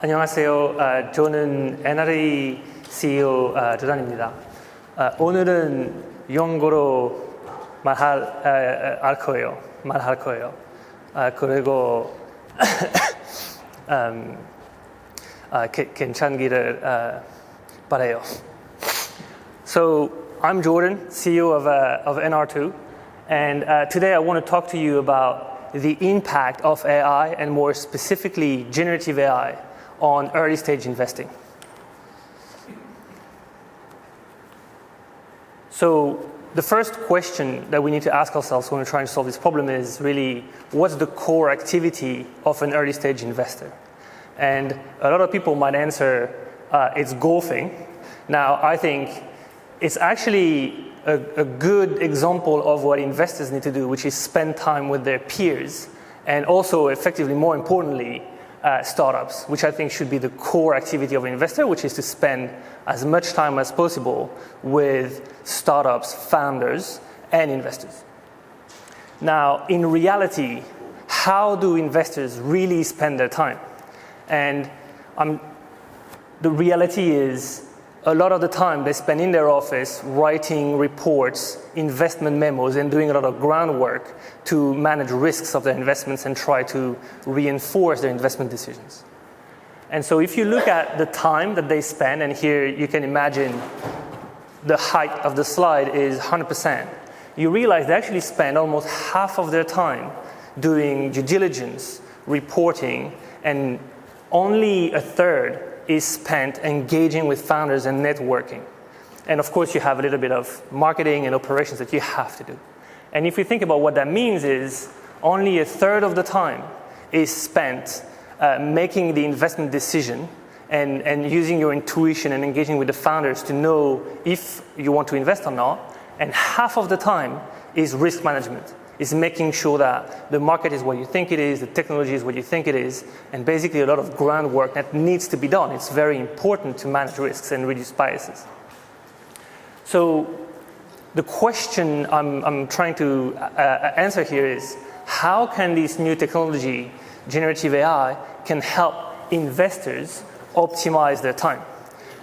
안녕하세요. 저는 NRA CEO 조단입니다. 오늘은 영어로 말할 거예요. 그리고 괜찮기를 바라요. So I'm Jordan, CEO of NR2, and today I want to talk to you about the impact of AI and more specifically generative AI on early stage investing. So the first question that we need to ask ourselves when we're trying to solve this problem is really, what's the core activity of an early stage investor? And a lot of people might answer, it's golfing. Now, I think it's actually a good example of what investors need to do, which is spend time with their peers, and also effectively, more importantly, startups, which I think should be the core activity of an investor, which is to spend as much time as possible with startups, founders, and investors. Now, in reality, how do investors really spend their time? And the reality is, a lot of the time they spend in their office writing reports, investment memos, and doing a lot of groundwork to manage risks of their investments and try to reinforce their investment decisions. And so if you look at the time that they spend, and here you can imagine the height of the slide is 100%, you realize they actually spend almost half of their time doing due diligence, reporting, and only a third is spent engaging with founders and networking. And of course, you have a little bit of marketing and operations that you have to do. And if you think about what that means is, only a third of the time is spent making the investment decision and using your intuition and engaging with the founders to know if you want to invest or not. And half of the time is risk management. Is making sure that the market is what you think it is, the technology is what you think it is, and basically a lot of groundwork that needs to be done. It's very important to manage risks and reduce biases. So the question I'm trying to answer here is, how can this new technology, generative AI, can help investors optimize their time?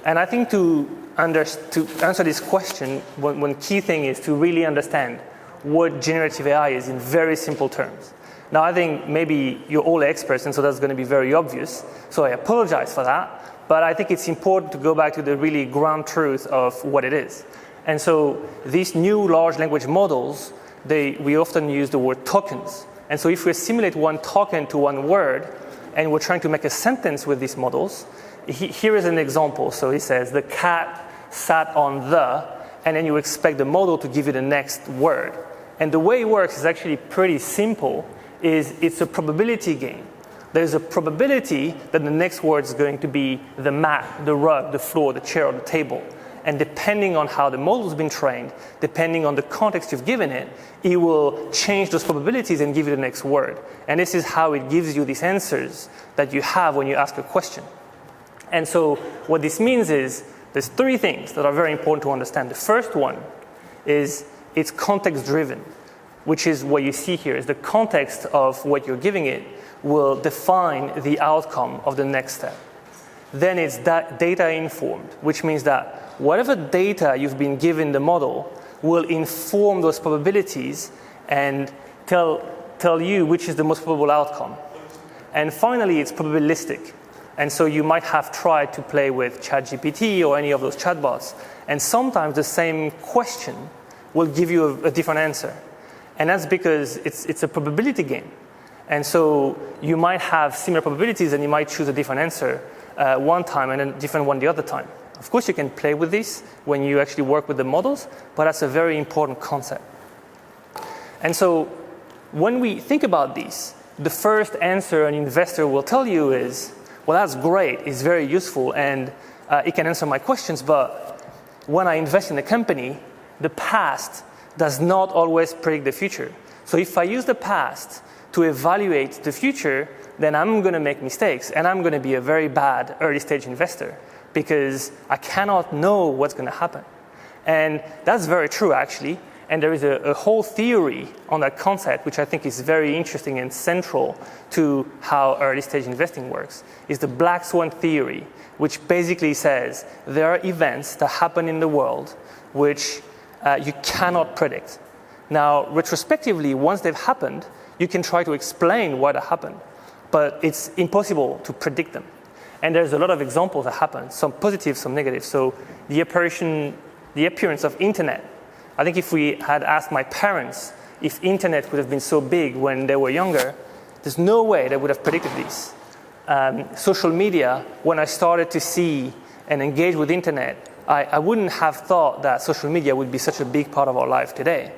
And I think to answer this question, one key thing is to really understand what generative AI is in very simple terms. Now, I think maybe you're all experts, and so that's going to be very obvious, so I apologize for that, but I think it's important to go back to the really ground truth of what it is. And so these new large language models, we often use the word tokens. And so if we assimilate one token to one word, and we're trying to make a sentence with these models, here is an example. So he says, the cat sat on the, and then you expect the model to give you the next word. And the way it works is actually pretty simple, it's a probability game. There's a probability that the next word is going to be the mat, the rug, the floor, the chair, or the table. And depending on how the model's been trained, depending on the context you've given it, it will change those probabilities and give you the next word. And this is how it gives you these answers that you have when you ask a question. And so what this means is, there's three things that are very important to understand. The first one is it's context-driven, which is what you see here, is the context of what you're giving it will define the outcome of the next step. Then it's data-informed, which means that whatever data you've been given the model will inform those probabilities and tell you which is the most probable outcome. And finally, it's probabilistic. And so you might have tried to play with ChatGPT or any of those chatbots, and sometimes the same question will give you a different answer. And that's because it's a probability game. And so you might have similar probabilities and you might choose a different answer one time and a different one the other time. Of course, you can play with this when you actually work with the models, but that's a very important concept. And so when we think about this, the first answer an investor will tell you is, well, that's great, it's very useful, and it can answer my questions, but when I invest in a company, the past does not always predict the future. So if I use the past to evaluate the future, then I'm going to make mistakes, and I'm going to be a very bad early stage investor because I cannot know what's going to happen. And that's very true, actually. And there is a whole theory on that concept, which I think is very interesting and central to how early stage investing works, is the black swan theory, which basically says there are events that happen in the world which you cannot predict. Now, retrospectively, once they've happened, you can try to explain why that happened, but it's impossible to predict them. And there's a lot of examples that happen, some positive, some negative. So the appearance of internet. I think if we had asked my parents if internet would have been so big when they were younger, there's no way they would have predicted this. Social media, when I started to see and engage with internet, I wouldn't have thought that social media would be such a big part of our life today.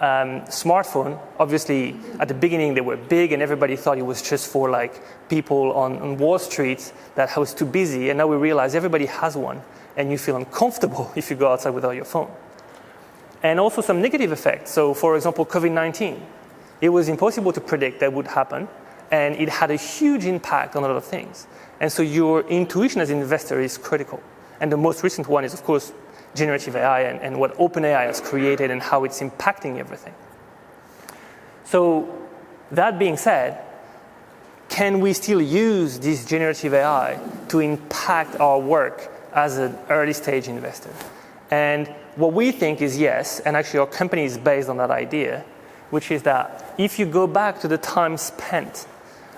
Smartphone, obviously, at the beginning they were big and everybody thought it was just for like people on Wall Street that was too busy, and now we realize everybody has one and you feel uncomfortable if you go outside without your phone. And also some negative effects. So for example, COVID-19, it was impossible to predict that would happen, and it had a huge impact on a lot of things. And so your intuition as an investor is critical. And the most recent one is, of course, generative AI and what OpenAI has created and how it's impacting everything. So that being said, can we still use this generative AI to impact our work as an early stage investor? And what we think is yes, and actually our company is based on that idea, which is that if you go back to the time spent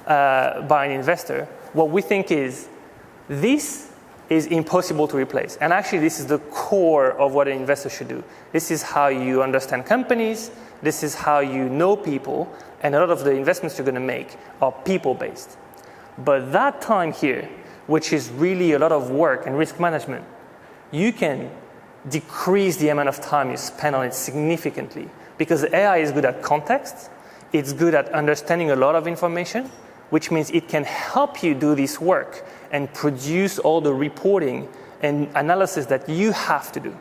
by an investor, what we think is this is impossible to replace. And actually this is the core of what an investor should do. This is how you understand companies, this is how you know people, and a lot of the investments you're going to make are people-based. But that time here, which is really a lot of work and risk management, you can decrease the amount of time you spend on it significantly, because AI is good at context, it's good at understanding a lot of information, which means it can help you do this work and produce all the reporting and analysis that you have to do.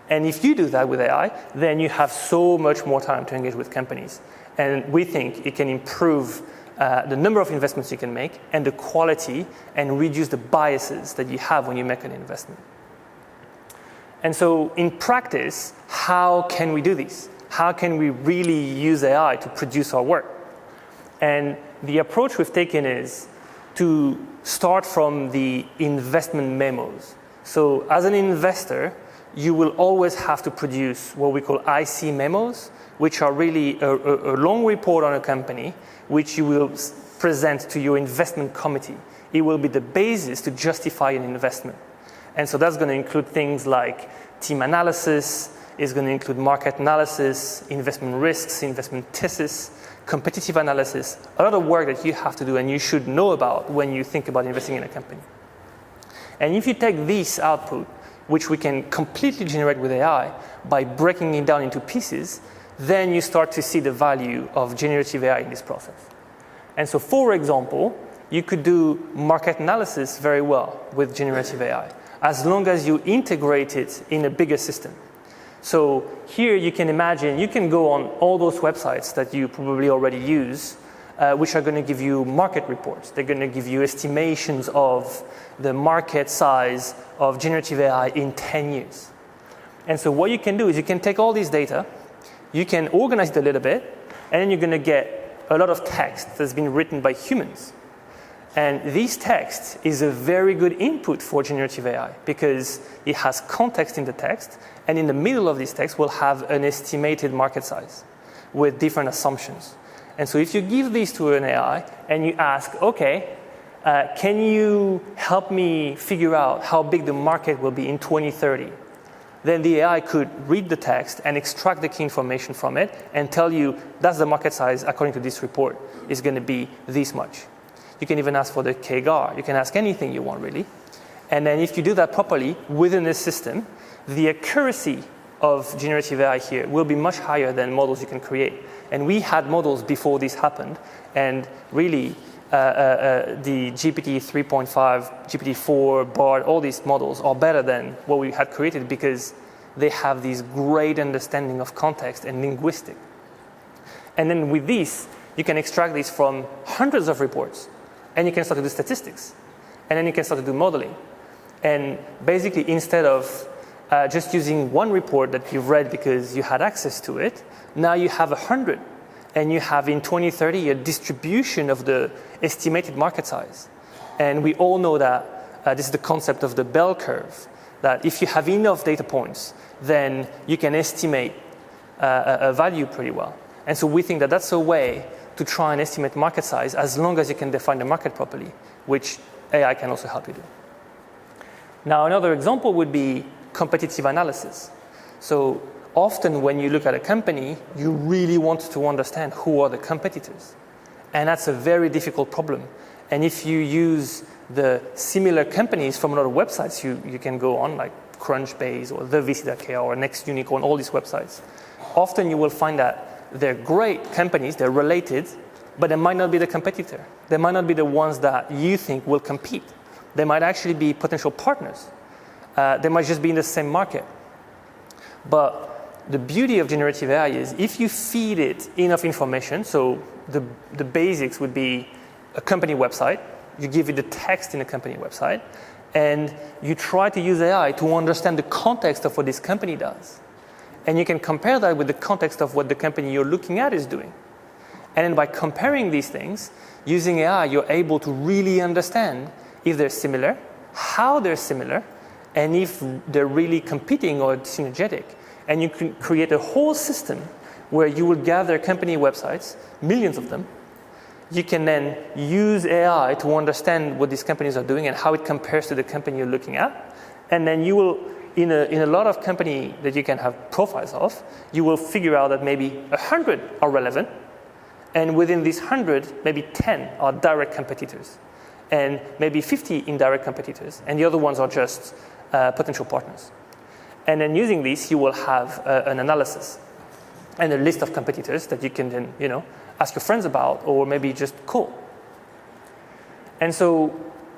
And if you do that with AI, then you have so much more time to engage with companies. And we think it can improve the number of investments you can make and the quality, and reduce the biases that you have when you make an investment. And so in practice, how can we do this? How can we really use AI to produce our work? And the approach we've taken is to start from the investment memos. So as an investor, you will always have to produce what we call IC memos, which are really a long report on a company, which you will present to your investment committee. It will be the basis to justify an investment. And so that's going to include things like team analysis, it's going to include market analysis, investment risks, investment thesis, competitive analysis, a lot of work that you have to do and you should know about when you think about investing in a company. And if you take this output, which we can completely generate with AI by breaking it down into pieces, then you start to see the value of generative AI in this process. And so, for example, you could do market analysis very well with generative AI, as long as you integrate it in a bigger system. So here you can imagine, you can go on all those websites that you probably already use, which are going to give you market reports. They're going to give you estimations of the market size of generative AI in 10 years. And so what you can do is you can take all this data, you can organize it a little bit, and then you're going to get a lot of text that's been written by humans. And this text is a very good input for generative AI because it has context in the text, and in the middle of this text we'll have an estimated market size with different assumptions. And so if you give this to an AI and you ask, okay, can you help me figure out how big the market will be in 2030? Then the AI could read the text and extract the key information from it and tell you that's the market size according to this report is going to be this much. You can even ask for the CAGR. You can ask anything you want, really. And then if you do that properly within this system, the accuracy of generative AI here will be much higher than models you can create. And we had models before this happened, and really the GPT 3.5, GPT 4, BARD, all these models are better than what we had created because they have this great understanding of context and linguistic. And then with this, you can extract this from hundreds of reports, and you can start to do statistics, and then you can start to do modeling. And basically, instead of just using one report that you've read because you had access to it, now you have 100. And you have in 2030 a distribution of the estimated market size. And we all know that this is the concept of the bell curve, that if you have enough data points, then you can estimate a value pretty well. And so we think that that's a way to try and estimate market size as long as you can define the market properly, which AI can also help you do. Now, another example would be competitive analysis. So often when you look at a company, you really want to understand who are the competitors. And that's a very difficult problem. And if you use the similar companies from other websites, you can go on like Crunchbase or TheVC.kr or Next Unicorn, all these websites. Often you will find that they're great companies, they're related, but they might not be the competitor. They might not be the ones that you think will compete. They might actually be potential partners. They might just be in the same market. But the beauty of generative AI is if you feed it enough information, so the basics would be a company website, you give it the text in a company website, and you try to use AI to understand the context of what this company does. And you can compare that with the context of what the company you're looking at is doing. And then by comparing these things, using AI, you're able to really understand if they're similar, how they're similar, and if they're really competing or synergetic. And you can create a whole system where you will gather company websites, millions of them. You can then use AI to understand what these companies are doing and how it compares to the company you're looking at. And then you will, in a lot of company that you can have profiles of, you will figure out that maybe 100 are relevant. And within these 100, maybe 10 are direct competitors. And maybe 50 indirect competitors. And the other ones are just potential partners. And then using these, you will have an analysis and a list of competitors that you can then, ask your friends about or maybe just call. And so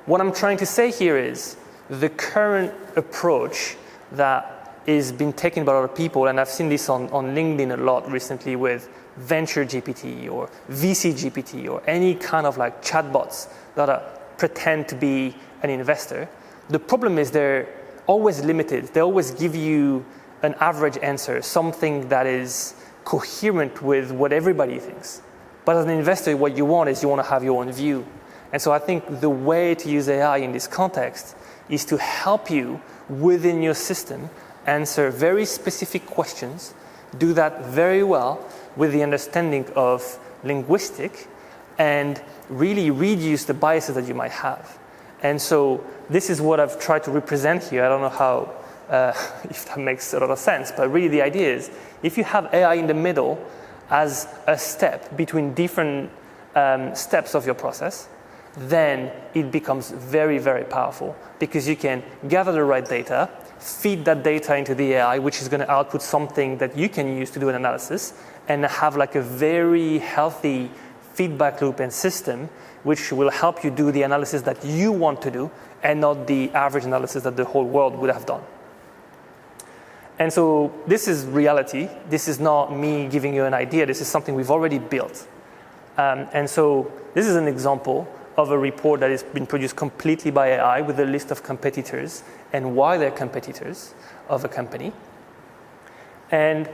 what I'm trying to say here is the current approach that is being taken by other people, and I've seen this on LinkedIn a lot recently with Venture GPT or VC GPT or any kind of like chatbots that pretend to be an investor. The problem is they're always limited. They always give you an average answer, something that is coherent with what everybody thinks. But as an investor, what you want is you want to have your own view. And so I think the way to use AI in this context is to help you within your system answer very specific questions, do that very well with the understanding of linguistic, and really reduce the biases that you might have. And so this is what I've tried to represent here. I don't know how, if that makes a lot of sense, but really the idea is if you have AI in the middle as a step between different steps of your process, then it becomes very, very powerful because you can gather the right data, feed that data into the AI, which is going to output something that you can use to do an analysis and have like a very healthy feedback loop and system which will help you do the analysis that you want to do and not the average analysis that the whole world would have done. And so this is reality. This is not me giving you an idea. This is something we've already built. And so this is an example of a report that has been produced completely by AI with a list of competitors and why they're competitors of a company. And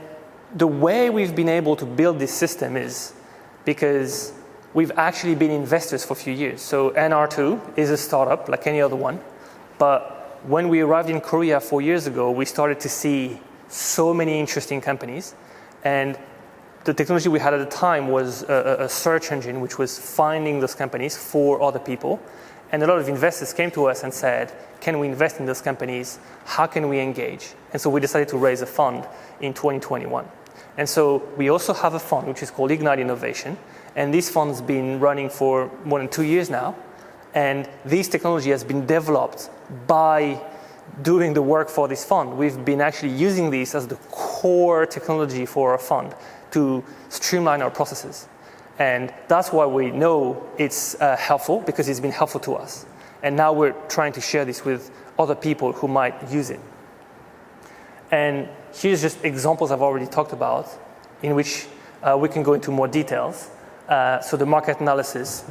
the way we've been able to build this system is because we've actually been investors for a few years. So NR2 is a startup like any other one. But when we arrived in Korea 4 years ago, we started to see so many interesting companies. And the technology we had at the time was a search engine which was finding those companies for other people. And a lot of investors came to us and said, can we invest in those companies? How can we engage? And so we decided to raise a fund in 2021. And so we also have a fund which is called Ignite Innovation. And this fund's been running for more than 2 years now. And this technology has been developed by doing the work for this fund. We've been actually using this as the core technology for our fund to streamline our processes. And that's why we know it's helpful, because it's been helpful to us. And now we're trying to share this with other people who might use it. And here's just examples I've already talked about in which we can go into more details. So the market analysis,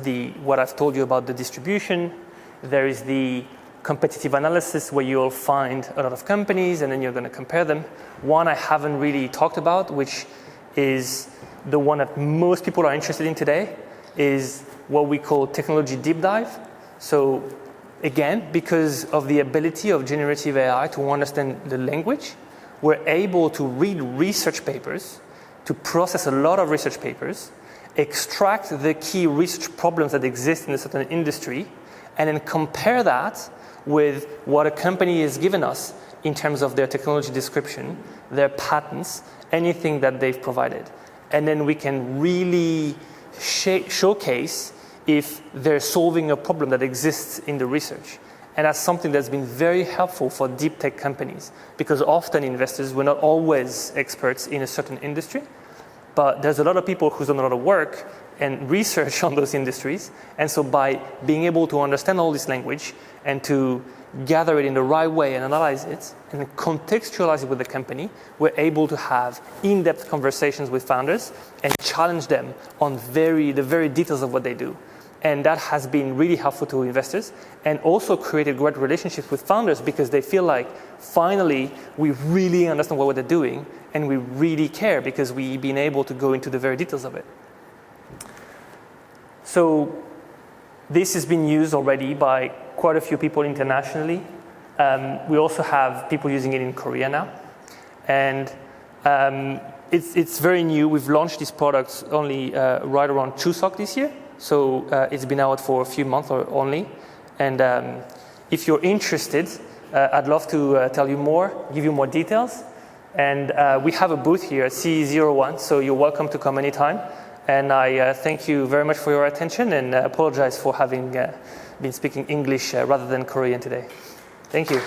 what I've told you about the distribution, there is the competitive analysis where you'll find a lot of companies and then you're going to compare them. One I haven't really talked about, which is the one that most people are interested in today, is what we call technology deep dive. So again, because of the ability of generative AI to understand the language, we're able to read research papers, to process a lot of research papers, extract the key research problems that exist in a certain industry, and then compare that with what a company has given us in terms of their technology description, their patents, anything that they've provided. And then we can really showcase if they're solving a problem that exists in the research. And that's something that's been very helpful for deep tech companies, because often investors were not always experts in a certain industry, but there's a lot of people who've done a lot of work and research on those industries. And so by being able to understand all this language and to gather it in the right way and analyze it and contextualize it with the company, we're able to have in-depth conversations with founders and challenge them on the very details of what they do. And that has been really helpful to investors and also created great relationships with founders, because they feel like finally we really understand what they're doing and we really care because we've been able to go into the very details of it. So this has been used already by quite a few people internationally. We also have people using it in Korea now. And it's very new. We've launched these products only right around Chuseok this year. So it's been out for a few months only. And if you're interested, I'd love to tell you more, give you more details. And we have a booth here at CE01, so you're welcome to come anytime. And I thank you very much for your attention and apologize for having been speaking English rather than Korean today. Thank you.